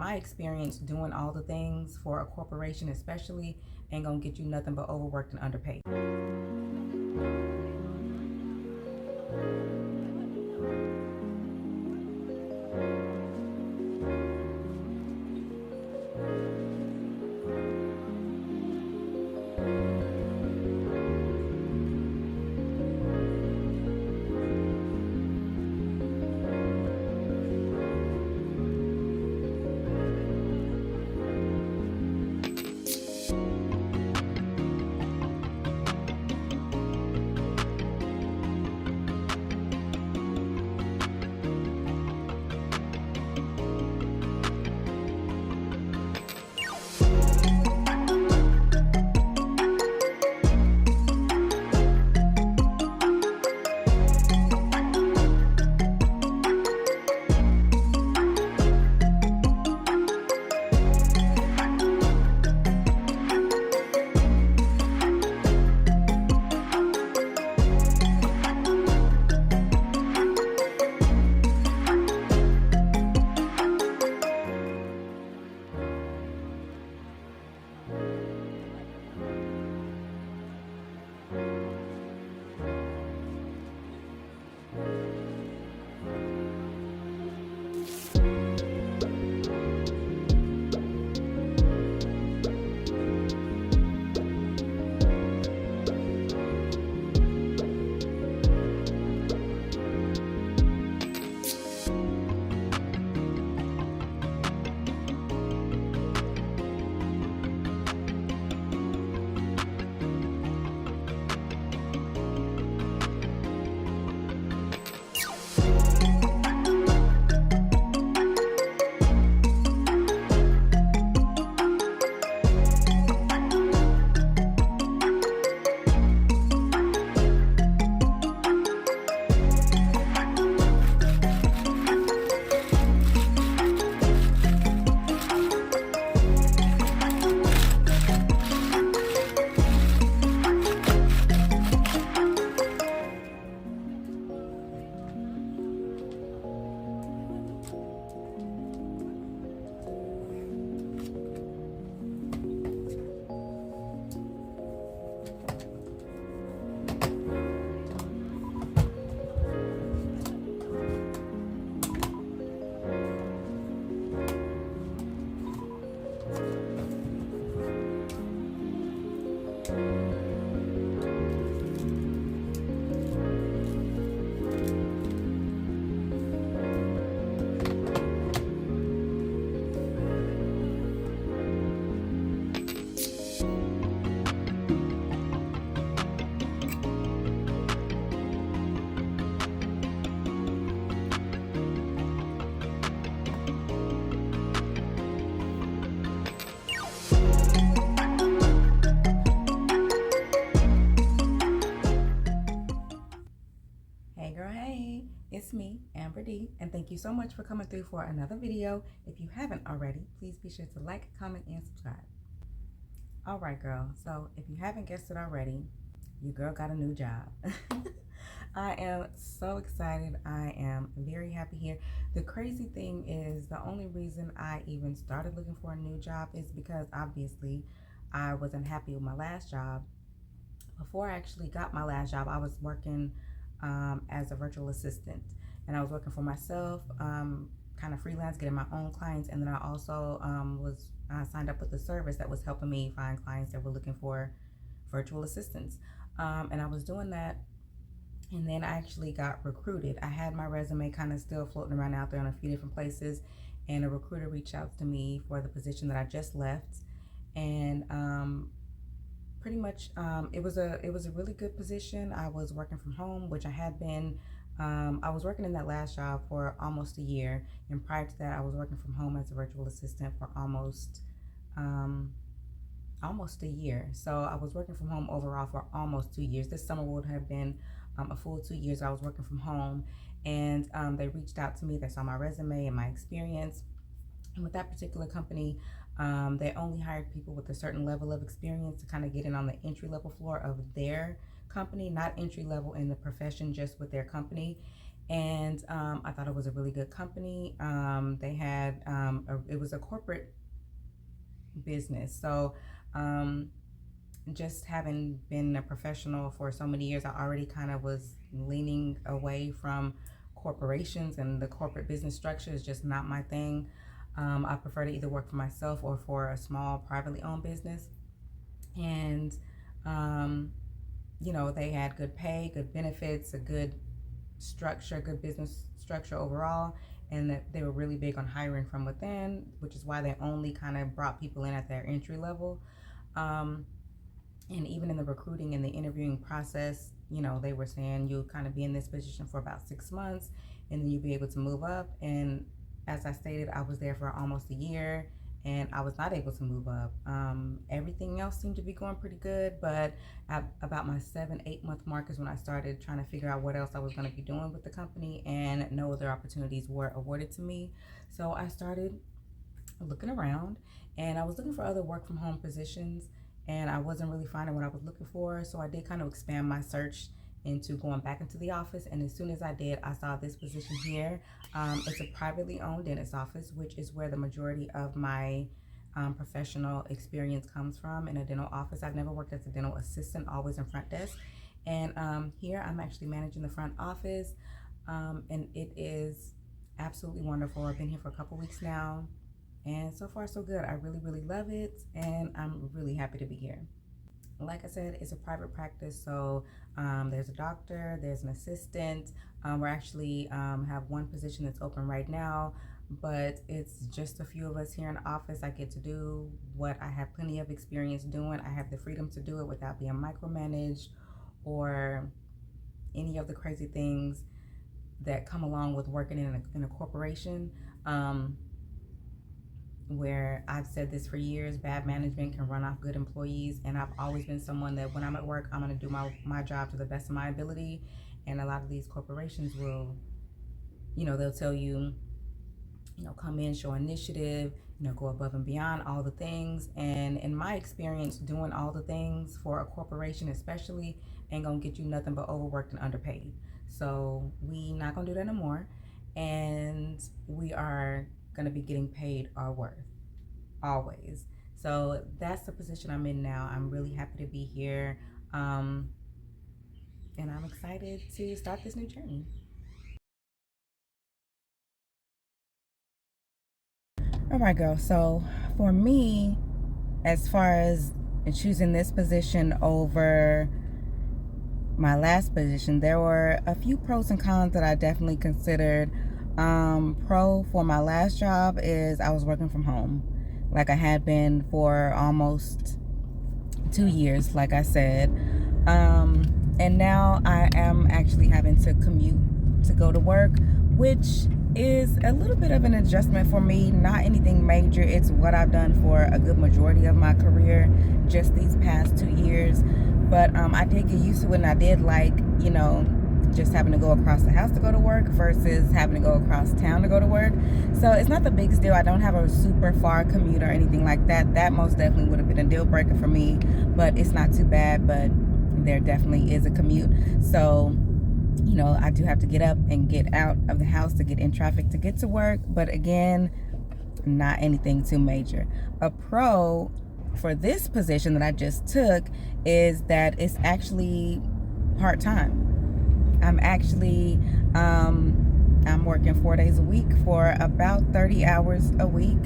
my experience, doing all the things for a corporation especially ain't gonna get you nothing but overworked and underpaid. Hey girl, hey, it's me, Amber D, and thank you so much for coming through for another video. If you haven't already, please be sure to like, comment, and subscribe. All right, girl, so if you haven't guessed it already, your girl got a new job. I am so excited. I am very happy here. The crazy thing is, the only reason I even started looking for a new job is because obviously I wasn't happy with my last job. Before I actually got my last job, I was working as a virtual assistant, and I was working for myself, kind of freelance, getting my own clients, and then I also was signed up with a service that was helping me find clients that were looking for virtual assistants, and I was doing that, and then I actually got recruited. I had my resume kind of still floating around out there in a few different places, and a recruiter reached out to me for the position that I just left, and pretty much it was a really good position. I was working from home, which I had been. I was working in that last job for almost a year, and prior to that I was working from home as a virtual assistant for almost a year. So I was working from home overall for almost 2 years. This summer would have been a full 2 years I was working from home, and they reached out to me. They saw my resume and my experience, and with that particular company, they only hired people with a certain level of experience to kind of get in on the entry level floor of their company, not entry level in the profession, just with their company. And I thought it was a really good company. They had, it was a corporate business. So just having been a professional for so many years, I already kind of was leaning away from corporations, and the corporate business structure is just not my thing. I prefer to either work for myself or for a small privately owned business. And, they had good pay, good benefits, a good structure, good business structure overall. And that they were really big on hiring from within, which is why they only kind of brought people in at their entry level. And even in the recruiting and the interviewing process, they were saying you'll kind of be in this position for about 6 months and then you'll be able to move up. And as I stated, I was there for almost a year and I was not able to move up. Everything else seemed to be going pretty good, but at about my 7-8 month mark is when I started trying to figure out what else I was going to be doing with the company, and no other opportunities were awarded to me. So I started looking around, and I was looking for other work from home positions, and I wasn't really finding what I was looking for. So I did kind of expand my search into going back into the office. And as soon as I did, I saw this position here. It's a privately owned dentist office, which is where the majority of my professional experience comes from, in a dental office. I've never worked as a dental assistant, always in front desk. And here I'm actually managing the front office. And it is absolutely wonderful. I've been here for a couple weeks now, and so far so good. I really, really love it, and I'm really happy to be here. Like I said, it's a private practice, so there's a doctor, there's an assistant. We're actually have one position that's open right now, but it's just a few of us here in the office. I get to do what I have plenty of experience doing. I have the freedom to do it without being micromanaged or any of the crazy things that come along with working in a corporation. Where I've said this for years, bad management can run off good employees. And I've always been someone that when I'm at work, I'm going to do my job to the best of my ability. And a lot of these corporations will, they'll tell you, come in, show initiative, go above and beyond all the things. And in my experience, doing all the things for a corporation especially ain't going to get you nothing but overworked and underpaid. So we not going to do that no more. And we are going to be getting paid our worth, always. So that's the position I'm in now. I'm really happy to be here, and I'm excited to start this new journey. All right, girl. So for me, as far as choosing this position over my last position, there were a few pros and cons that I definitely considered. Pro for my last job is I was working from home, like I had been for almost 2 years, like I said. And now I am actually having to commute to go to work, which is a little bit of an adjustment for me. Not anything major. It's what I've done for a good majority of my career, just these past 2 years. But I did get used to it, and I did like, just having to go across the house to go to work versus having to go across town to go to work. So it's not the biggest deal. I don't have a super far commute or anything like that. That most definitely would have been a deal breaker for me, but it's not too bad. But there definitely is a commute. So, I do have to get up and get out of the house to get in traffic to get to work. But again, not anything too major. A pro for this position that I just took is that it's actually part-time. I'm actually, I'm working 4 days a week for about 30 hours a week,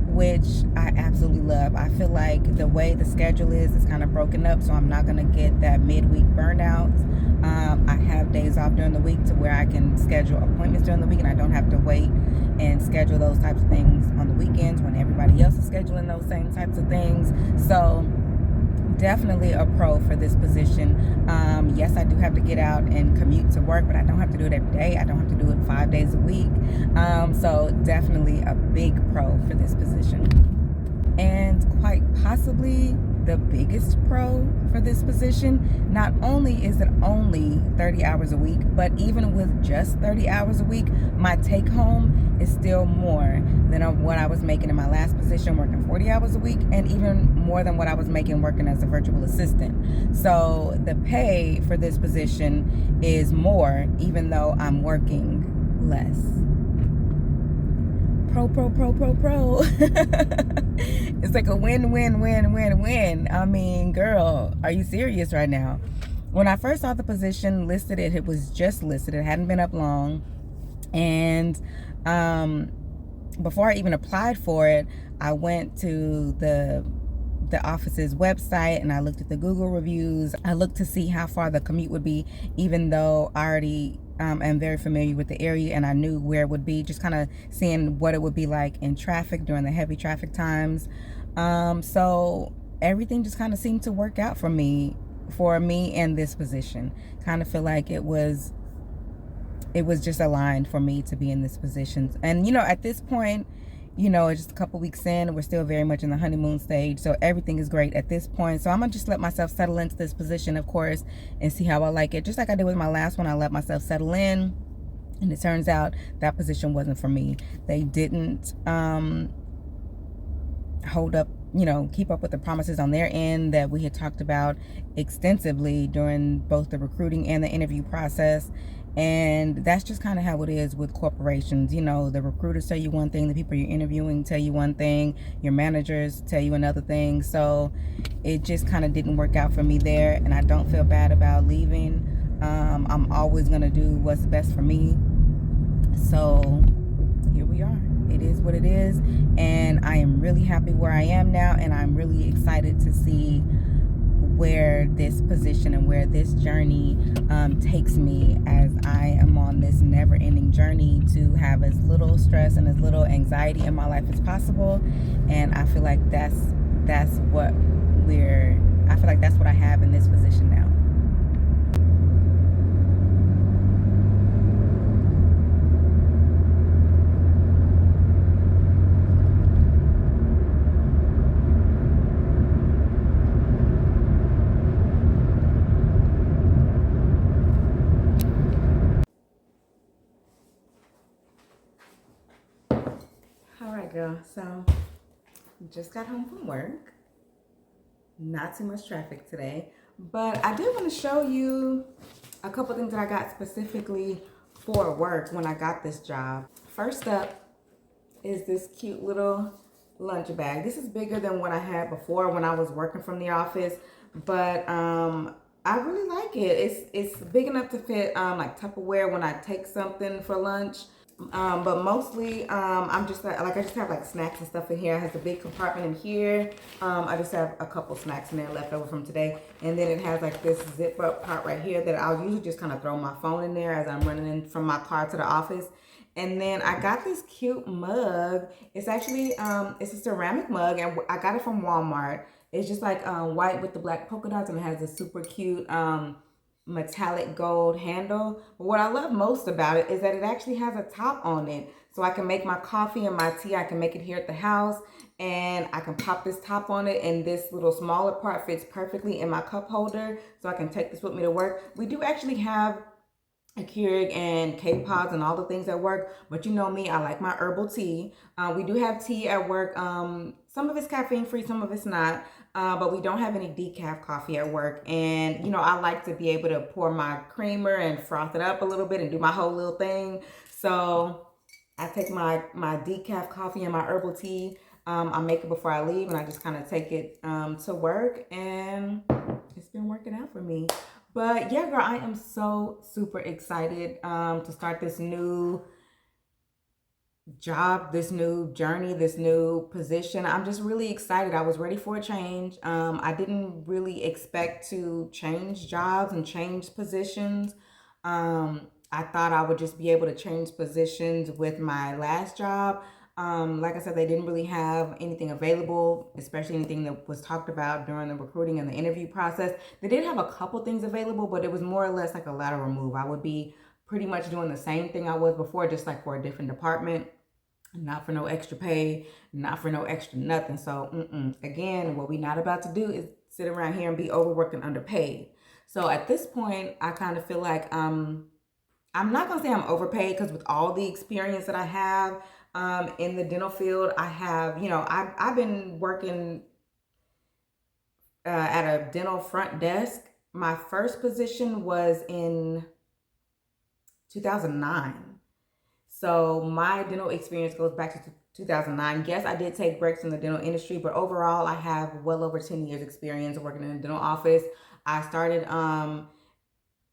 which I absolutely love. I feel like the way the schedule is kind of broken up, so I'm not going to get that midweek burnout. I have days off during the week to where I can schedule appointments during the week, and I don't have to wait and schedule those types of things on the weekends when everybody else is scheduling those same types of things. So definitely a pro for this position. Yes, I do have to get out and commute to work, but I don't have to do it every day. I don't have to do it 5 days a week. So definitely a big pro for this position. And quite possibly the biggest pro for this position, not only is it only 30 hours a week, but even with just 30 hours a week, my take home is still more than what I was making in my last position, working 40 hours a week, and even more than what I was making working as a virtual assistant. So the pay for this position is more, even though I'm working less. Pro. It's like a win. I mean, girl, are you serious right now? When I first saw the position listed, it was just listed. It hadn't been up long. And before I even applied for it, I went to the office's website and I looked at the Google reviews. I looked to see how far the commute would be, even though I already am very familiar with the area and I knew where it would be, just kind of seeing what it would be like in traffic during the heavy traffic times. So everything just kind of seemed to work out for me in this position. Kind of feel like it was just aligned for me to be in this position. And at this point, it's just a couple weeks in, we're still very much in the honeymoon stage, so everything is great at this point. So I'm gonna just let myself settle into this position, of course, and see how I like it. Just like I did with my last one, I let myself settle in, and it turns out that position wasn't for me. They didn't hold up, keep up with the promises on their end that we had talked about extensively during both the recruiting and the interview process. And that's just kind of how it is with corporations. The recruiters tell you one thing, the people you're interviewing tell you one thing, your managers tell you another thing. So it just kind of didn't work out for me there, and I don't feel bad about leaving. I'm always going to do what's best for me. So here we are. It is what it is, and I am really happy where I am now, and I'm really excited to see where this position and where this journey takes me, as I am on this never-ending journey to have as little stress and as little anxiety in my life as possible. And I feel like that's what I have in this position now. Girl, so just got home from work. Not too much traffic today, but I did want to show you a couple things that I got specifically for work when I got this job. First up is this cute little lunch bag. This is bigger than what I had before when I was working from the office, but I really like it. It's big enough to fit like Tupperware when I take something for lunch. But mostly I just have like snacks and stuff in here. It has a big compartment in here. I just have a couple snacks in there left over from today, and then it has like this zip up part right here that I'll usually just kind of throw my phone in there as I'm running in from my car to the office. And then I got this cute mug. It's actually it's a ceramic mug, and I got it from Walmart. It's just like white with the black polka dots, and it has a super cute metallic gold handle. But what I love most about it is that it actually has a top on it, so I can make my coffee and my tea. I can make it here at the house, and I can pop this top on it, and this little smaller part fits perfectly in my cup holder, so I can take this with me to work. We do actually have a Keurig and K-Pods and all the things at work, but you know me, I like my herbal tea. We do have tea at work. Some of it's caffeine free, some of it's not, but we don't have any decaf coffee at work. And I like to be able to pour my creamer and froth it up a little bit and do my whole little thing. So I take my decaf coffee and my herbal tea. I make it before I leave, and I just kind of take it to work, and it's been working out for me. But yeah, girl, I am so super excited to start this new job, this new journey, this new position. I'm just really excited. I was ready for a change. I didn't really expect to change jobs and change positions. I thought I would just be able to change positions with my last job. Like I said, they didn't really have anything available, especially anything that was talked about during the recruiting and the interview process. They did have a couple things available, but it was more or less like a lateral move. I would be pretty much doing the same thing I was before, just like for a different department, not for no extra pay, not for no extra nothing. So again, what we not about to do is sit around here and be overworked and underpaid. So at this point, I kind of feel like I'm not gonna say I'm overpaid, because with all the experience that I have in the dental field, I have, I've been working at a dental front desk. My first position was in 2009. So my dental experience goes back to 2009. Yes, I did take breaks in the dental industry, but overall I have well over 10 years experience working in a dental office. I started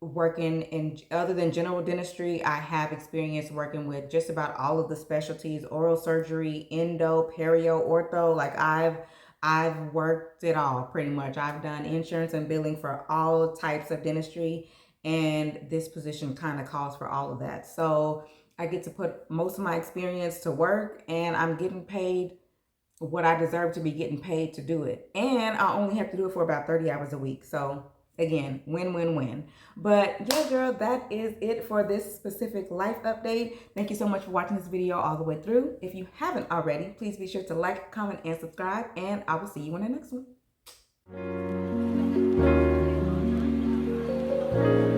working in, other than general dentistry, I have experience working with just about all of the specialties: oral surgery, endo, perio, ortho. Like I've worked it all pretty much. I've done insurance and billing for all types of dentistry, and this position kind of calls for all of that. So I get to put most of my experience to work, and I'm getting paid what I deserve to be getting paid to do it. And I only have to do it for about 30 hours a week. So again, win, win, win. But yeah, girl, that is it for this specific life update. Thank you so much for watching this video all the way through. If you haven't already, please be sure to like, comment, and subscribe, and I will see you in the next one.